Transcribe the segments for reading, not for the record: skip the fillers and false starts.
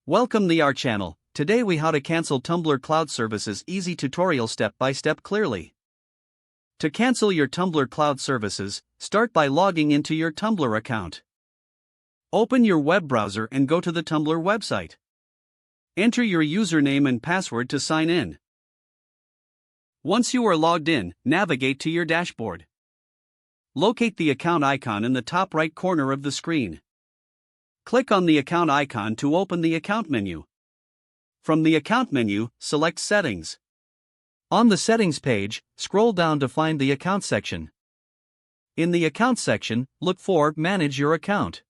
Welcome to our channel. Today we how to cancel Tumblr cloud services easy tutorial step by step clearly. To cancel your Tumblr cloud services, start by logging into your Tumblr account. Open your web browser and go to the Tumblr website. Enter your username and password to sign in. Once you are logged in, navigate to your dashboard. Locate the account icon in the top right corner of the screen. Click on the account icon to open the account menu. From the account menu, select Settings. On the Settings page, scroll down to find the Account section. In the Account section, look for Manage Your Account.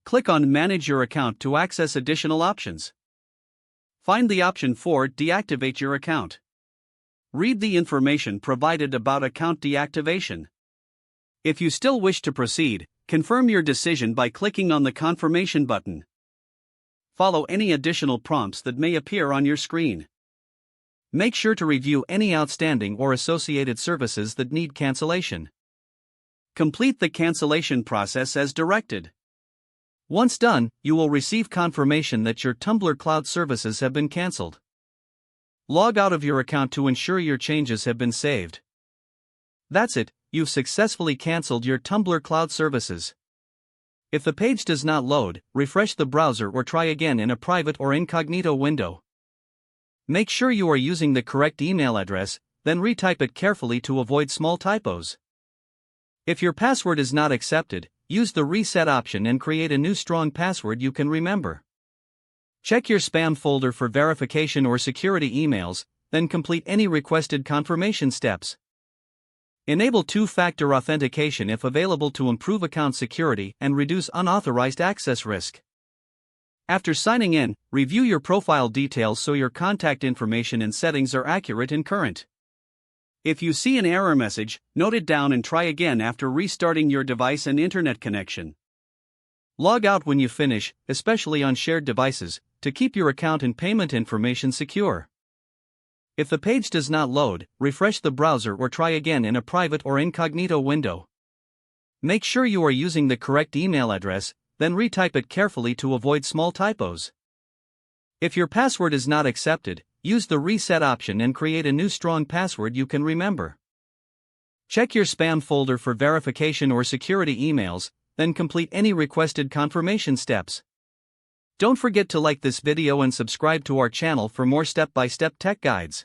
Click on Manage Your Account to access additional options. Find the option for Deactivate Your Account. Read the information provided about account deactivation. If you still wish to proceed, confirm your decision by clicking on the Confirmation button. Follow any additional prompts that may appear on your screen. Make sure to review any outstanding or associated services that need cancellation. Complete the cancellation process as directed. Once done, you will receive confirmation that your Tumblr cloud services have been canceled. Log out of your account to ensure your changes have been saved. That's it. You've successfully canceled your Tumblr cloud services. If the page does not load, refresh the browser or try again in a private or incognito window. Make sure you are using the correct email address, then retype it carefully to avoid small typos. If your password is not accepted, use the reset option and create a new strong password you can remember. Check your spam folder for verification or security emails, then complete any requested confirmation steps. Enable two-factor authentication if available to improve account security and reduce unauthorized access risk. After signing in, review your profile details so your contact information and settings are accurate and current. If you see an error message, note it down and try again after restarting your device and internet connection. Log out when you finish, especially on shared devices, to keep your account and payment information secure. If the page does not load, refresh the browser or try again in a private or incognito window. Make sure you are using the correct email address, then retype it carefully to avoid small typos. If your password is not accepted, use the reset option and create a new strong password you can remember. Check your spam folder for verification or security emails, then complete any requested confirmation steps. Don't forget to like this video and subscribe to our channel for more step-by-step tech guides.